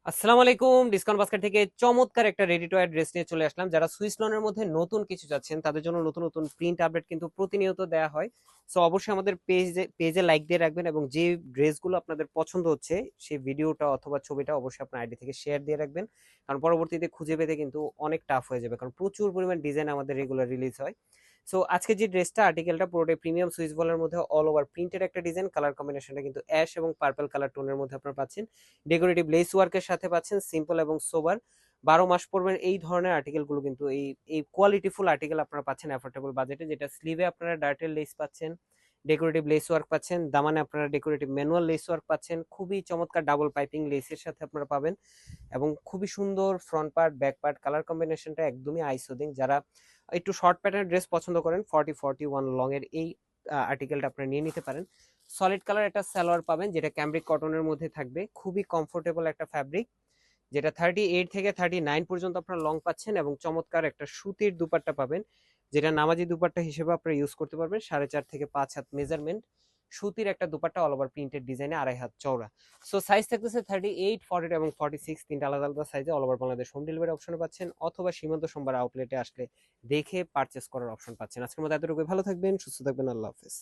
আসসালামু আলাইকুম। Discount basket থেকে চমৎকার একটা রেডি টু ওয়্যার ড্রেস নিয়ে চলে আসলাম। যারা সুইস লনের মধ্যে নতুন কিছু চাচ্ছেন তাদের জন্য নতুন নতুন প্রিন্ট আপডেট কিন্তু প্রতিনিয়ত দেয়া হয়। সো অবশ্যই আমাদের পেজে লাইক দিয়ে রাখবেন এবং যে ড্রেসগুলো আপনাদের পছন্দ হচ্ছে সেই ভিডিওটা অথবা ছবিটা অবশ্যই আপনার আইডি থেকে শেয়ার দিয়ে রাখবেন। কারণ পরবর্তীতে খুঁজে পেতে কিন্তু অনেক টাফ হয়ে যাবে, কারণ প্রচুর পরিমাণ ডিজাইন আমাদের রেগুলার রিলিজ হয়। সো আজকে যে ড্রেসটা আর্টিকেলটা পুরোটাই প্রিমিয়াম সুইস বলের মধ্যে অল ওভার প্রিন্টের একটা ডিজাইন, কালার কম্বিনেশনটা কিন্তু অ্যাশ এবং পার্পল কালার টোনের মধ্যে আপনারা পাচ্ছেন। ডেকোরেটিভ লেস ওয়ার্কের সাথে পাচ্ছেন, সিম্পল এবং সোবার। 12 মাস পরবেন এই ধরনের আর্টিকেল গুলো কিন্তু এই এই কোয়ালিটিফুল আর্টিকেল আপনারা পাচ্ছেন অ্যাফোর্ডেবল বাজেটে, যেটা স্লিভে আপনারা ডার্টেল লেস পাচ্ছেন, ডেকোরেটিভ লেস ওয়ার্ক পাচ্ছেন, দামানে আপনারা ডেকোরেটিভ ম্যানুয়াল লেস ওয়ার্ক পাচ্ছেন, খুবই চমৎকার ডাবল পাইপিং লেসের সাথে আপনারা পাবেন এবং খুবই সুন্দর front part back part colour কম্বিনেশনটা একদমই আইসোদিং। যারা একটু শর্ট প্যাটার্ন ড্রেস পছন্দ করেন 40-41 লং এর এই আর্টিকেলটা আপনারা নিয়ে নিতে পারেন। সলিড কালার একটা সালোয়ার পাবেন যেটা ক্যামব্রিক কটনের মধ্যে থাকবে, খুবই কমফোর্টেবল একটা ফ্যাব্রিক, যেটা 38 থেকে 39 পর্যন্ত আপনারা লং পাচ্ছেন এবং চমৎকার একটা সুতির দুপাট্টা পাবেন, যেটা নামাজি দুপাট্টা হিসেবে আপনারা ইউজ করতে পারবেন। 4.5 থেকে 5 হাত মেজারমেন্ট সুতির একটা দুপাট্টা, অল ওভার প্রিন্টেড ডিজাইনে 2.5 হাত চওড়া। সো সাইজ থাকতেছে 38, 40 এবং 46, তিনটা আলাদা আলাদা সাইজে all over Bangladesh home delivery option পাচ্ছেন, অথবা সীমান্ত সোমবার আউটলেটে আসলে দেখে পারচেস করার অপশন পাচ্ছেন। আজকের মতো এতটুকুই, ভালো থাকবেন, সুস্থ থাকবেন, আল্লাহ হাফেজ।